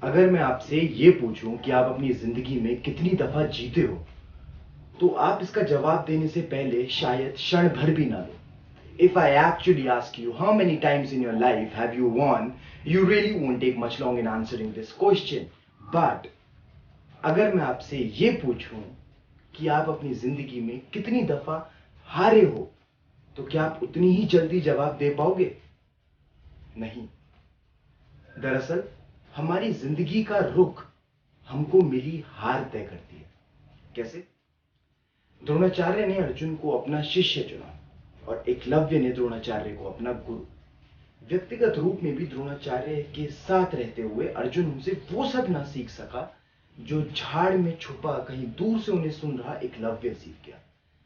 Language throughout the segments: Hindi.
अगर मैं आपसे ये पूछूं कि आप अपनी जिंदगी में कितनी दफा जीते हो, तो आप इसका जवाब देने से पहले शायद क्षण भर भी ना लो। If I actually ask you how many times in your life have you won, you really won't take much long in answering this question. But अगर मैं आपसे ये पूछूं कि आप अपनी जिंदगी में कितनी दफा हारे हो, तो क्या आप उतनी ही जल्दी जवाब दे पाओगे? नहीं। दरअसल हमारी जिंदगी का रुख हमको मिली हार तय करती है। कैसे? द्रोणाचार्य ने अर्जुन को अपना शिष्य चुना और एकलव्य ने द्रोणाचार्य को अपना गुरु। व्यक्तिगत रूप में भी द्रोणाचार्य के साथ रहते हुए अर्जुन उनसे वो सब ना सीख सका जो झाड़ में छुपा कहीं दूर से उन्हें सुन रहा एकलव्य सीख गया।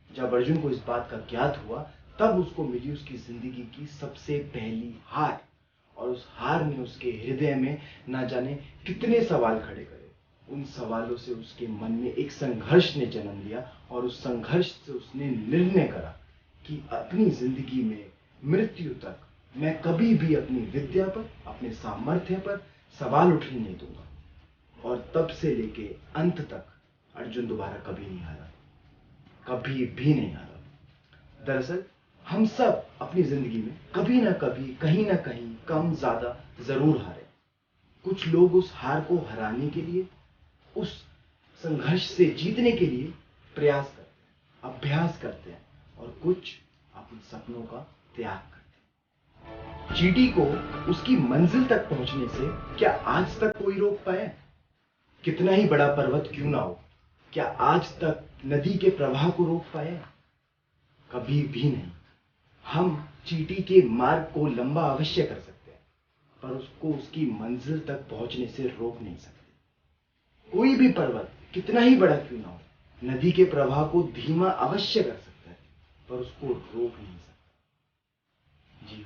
जब अर्जुन को इस बात का ज्ञात हुआ, तब उसको मिली उसकी जिंदगी की सबसे पहली हार, और उस हार ने उसके हृदय में ना जाने कितने सवाल खड़े करे। उन सवालों से उसके मन में एक संघर्ष ने जन्म लिया, और उस संघर्ष से उसने निर्णय करा कि अपनी जिंदगी में मृत्यु तक मैं कभी भी अपनी विद्या पर, अपने सामर्थ्य पर सवाल उठने नहीं दूंगा। और तब से लेके अंत तक अर्जुन दोबारा कभी नहीं हारा, कभी भी नहीं हारा। दरअसल हम सब अपनी जिंदगी में कभी ना कभी, कहीं ना कहीं, कम ज्यादा जरूर हारे। कुछ लोग उस हार को हराने के लिए, उस संघर्ष से जीतने के लिए प्रयास करते हैं, अभ्यास करते हैं, और कुछ अपने सपनों का त्याग करते हैं। चींटी को उसकी मंजिल तक पहुंचने से क्या आज तक कोई रोक पाया? कितना ही बड़ा पर्वत क्यों ना हो, क्या आज तक नदी के प्रवाह को रोक पाया? कभी भी नहीं। हम चींटी के मार्ग को लंबा अवश्य कर सकते हैं, पर उसको उसकी मंजिल तक पहुंचने से रोक नहीं सकते। कोई भी पर्वत कितना ही बड़ा क्यों ना हो, नदी के प्रवाह को धीमा अवश्य कर सकता है, पर उसको रोक नहीं सकता। जी,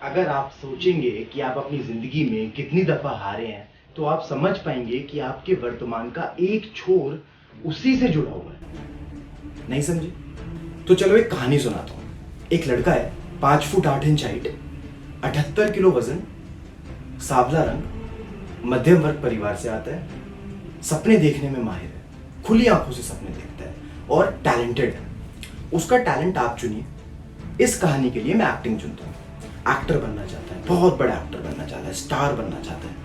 अगर आप सोचेंगे कि आप अपनी जिंदगी में कितनी दफा हारे हैं, तो आप समझ पाएंगे कि आपके वर्तमान का एक छोर उसी से जुड़ा हुआ है। नहीं समझे? तो चलो एक कहानी सुनाता हूं। एक लड़का है, 5 फुट 8 इंच हाइट, 78 किलो वजन, सांवला रंग, मध्यम वर्ग परिवार से आता है, सपने देखने में माहिर है, खुली आंखों से सपने देखता है और टैलेंटेड है। उसका टैलेंट आप चुनिए। इस कहानी के लिए मैं एक्टिंग चुनता हूँ। एक्टर बनना चाहता है, बहुत बड़ा एक्टर बनना चाहता है, स्टार बनना चाहता है,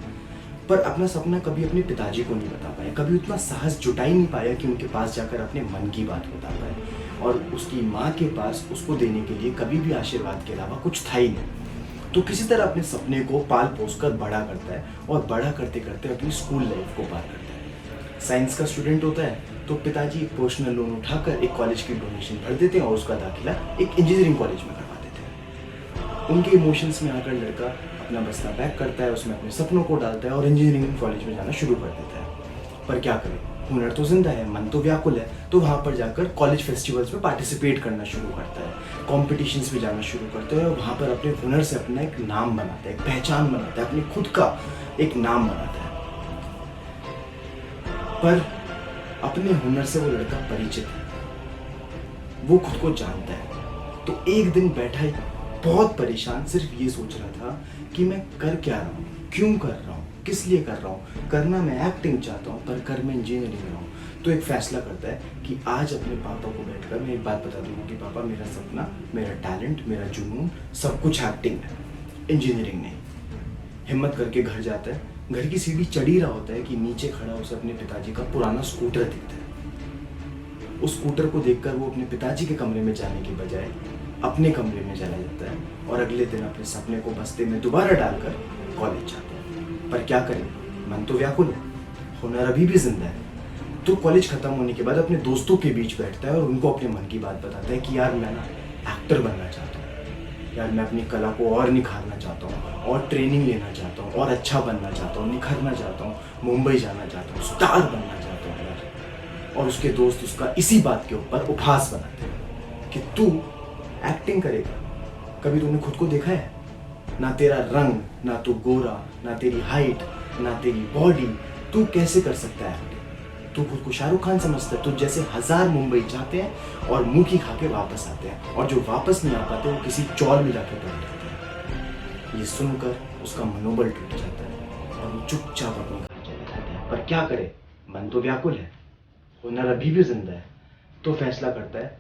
पर अपना सपना कभी अपने पिताजी को नहीं बता पाया, कभी उतना साहस जुटा ही नहीं पाया कि उनके पास जाकर अपने मन की बात बता पाए। और उसकी माँ के पास उसको देने के लिए कभी भी आशीर्वाद के अलावा कुछ था ही नहीं। तो किसी तरह अपने सपने को पाल पोस कर बड़ा करता है, और बड़ा करते करते अपनी स्कूल लाइफ को पार करता है। साइंस का स्टूडेंट होता है, तो पिताजी एक पर्सनल लोन उठाकर एक कॉलेज की डोनेशन भर देते हैं और उसका दाखिला एक इंजीनियरिंग कॉलेज में करवा देते हैं। उनके इमोशंस में आकर लड़का अपना बस्ता पैक करता है, उसमें अपने सपनों को डालता है और इंजीनियरिंग कॉलेज में जाना शुरू कर देता है। पर क्या करें, हुनर तो जिंदा है, मन तो व्याकुल है, तो वहाँ पर जाकर कॉलेज फेस्टिवल्स में पार्टिसिपेट करना शुरू करता है, कॉम्पिटिशन्स में जाना शुरू करता है, और वहाँ पर अपने हुनर से अपना एक नाम बनाता है, एक पहचान बनाता है, अपने खुद का एक नाम बनाता है। पर अपने हुनर से वो लड़का परिचित है, वो खुद को जानता है। तो एक दिन बैठा ही बहुत परेशान सिर्फ ये सोच रहा था कि मैं कर क्या रहा हूँ, क्यों कर रहा हूँ, किस लिए कर रहा हूँ। करना मैं एक्टिंग चाहता हूँ, पर कर मैं इंजीनियरिंग रहा हूँ। तो एक फैसला करता है कि आज अपने पापा को बैठकर मैं एक बात बता दूंगा कि पापा, मेरा सपना, मेरा टैलेंट, मेरा जुनून सब कुछ एक्टिंग है, इंजीनियरिंग नहीं। हिम्मत करके घर जाता है। घर की सीढ़ी चढ़ ही रहा होता है कि नीचे खड़ा उसे अपने पिताजी का पुराना स्कूटर दिखता है। उस स्कूटर को देखकर वो अपने पिताजी के कमरे में जाने के बजाय अपने कमरे में चला जाता है, और अगले दिन अपने सपने को बस्ते में दोबारा डालकर कॉलेज जाता है। पर क्या करें, मन तो व्याकुल है, हुनर अभी भी जिंदा है। तो कॉलेज खत्म होने के बाद अपने दोस्तों के बीच बैठता है और उनको अपने मन की बात बताता है कि यार मैं ना एक्टर बनना चाहता हूँ, यार मैं अपनी कला को और निखारना चाहता हूँ, और ट्रेनिंग लेना चाहता हूँ, और अच्छा बनना चाहता हूँ, निखरना चाहता हूँ, मुंबई जाना चाहता हूँ, स्टार बनना चाहता हूँ यार। और उसके दोस्त उसका इसी बात के ऊपर उपहास बनाते हैं कि तू एक्टिंग करेगा, कभी तुमने खुद को देखा है? ना तेरा रंग, ना तू गोरा, ना तेरी हाइट, ना तेरी बॉडी, तू कैसे कर सकता है एक्टिंग? तू खुद को शाहरुख खान समझता है? तो जैसे 1000 मुंबई जाते हैं और मुंह की खा के वापस आते हैं, और जो वापस नहीं आ पाते वो किसी चौल में जाकर बैठ जाते हैं। ये सुनकर उसका मनोबल टूट जाता है, और वो चुपचाप अपने घर चले जाते हैं। पर क्या करे, मन तो व्याकुल है, हुनर अभी भी जिंदा है। तो फैसला करता है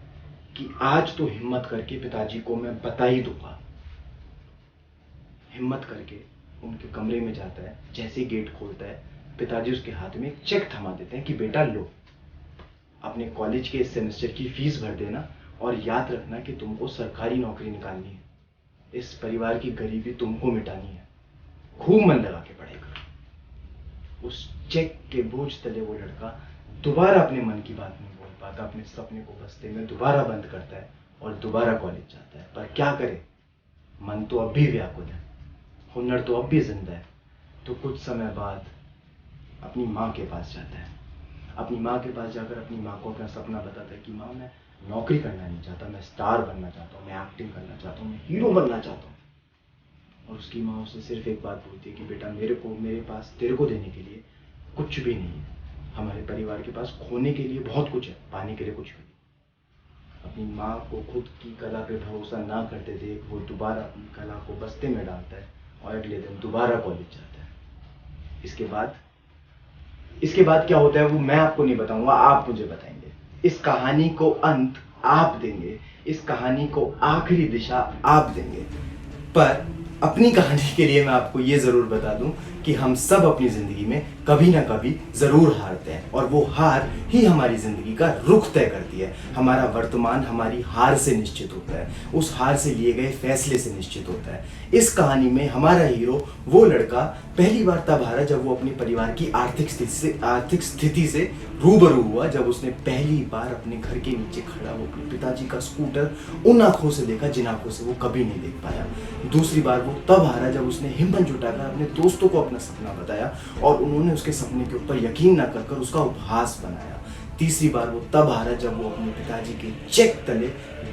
कि आज तो हिम्मत करके पिताजी को मैं बता ही दूंगा। हिम्मत करके उनके कमरे में जाता है। जैसे ही गेट खोलता है, पिताजी उसके हाथ में एक चेक थमा देते हैं कि बेटा लो, अपने कॉलेज के इस सेमेस्टर की फीस भर देना और याद रखना कि तुमको सरकारी नौकरी निकालनी है। इस परिवार की गरीबी तुमको मिटानी है। खूब मन लगा के पढ़ेगा। उस चेक के बोझ तले वो लड़का दोबारा अपने मन की बात नहीं बोल पाता। अपने सपने को बस्ते में दोबारा बंद करता है और दोबारा कॉलेज जाता है। पर क्या करे, मन तो अब भी व्याकुल है, हुनर तो अब भी जिंदा है। तो कुछ समय बाद अपनी माँ के पास जाता है। अपनी माँ के पास जाकर अपनी माँ को अपना सपना बताता है कि माँ, मैं नौकरी करना नहीं चाहता, मैं स्टार बनना चाहता हूँ, मैं एक्टिंग करना चाहता हूँ, मैं हीरो बनना चाहता हूँ। और उसकी माँ उसे सिर्फ एक बात बोलती है कि बेटा, मेरे पास तेरे को देने के लिए कुछ भी नहीं है। हमारे परिवार के पास खोने के लिए बहुत कुछ है, पाने के लिए कुछ भी नहीं। अपनी माँ को खुद की कला पे भरोसा ना करते देख वो दोबारा अपनी कला को बस्ते में डालता है और अगले दिन दोबारा कॉलेज जाता है। इसके बाद क्या होता है वो मैं आपको नहीं बताऊंगा, आप मुझे बताएंगे। इस कहानी को अंत आप देंगे, इस कहानी को आखिरी दिशा आप देंगे। पर अपनी कहानी के लिए मैं आपको ये जरूर बता दूं कि हम सब अपनी जिंदगी में कभी ना कभी जरूर हारते हैं और वो हार ही हमारी जिंदगी का रुख तय करती है। हमारा वर्तमान हमारी हार से निश्चित होता है, उस हार से लिए गए फैसले से निश्चित होता है। इस कहानी में हमारा हीरो वो लड़का पहली बार तब हारा जब वो अपने परिवार की आर्थिक स्थिति से रूबरू हुआ, जब उसने पहली बार अपने घर के नीचे खड़ा वो अपने पिताजी का स्कूटर उन आंखों से देखा जिन आंखों से वो कभी नहीं देख पाया। दूसरी बार वो तब हारा जब उसने हिम्मत जुटाकर अपने दोस्तों को अपना सपना बताया और उन्होंने उसके सपने के ऊपर यकीन न कर उसका उपहास बनाया। तीसरी बार वो तब हारा जब वो अपने पिताजी के चेक तले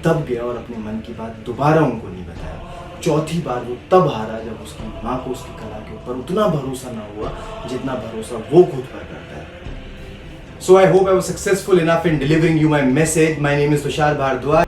दब गया और अपने मन की बात दोबारा उनको नहीं बताया। चौथी बार वो तब हारा जब उसकी माँ को उसकी कला के ऊपर उतना भरोसा ना हुआ जितना भरोसा वो खुद पर करता है। So I hope I was successful enough in delivering you my message. My name is Tushar Bhardwaj.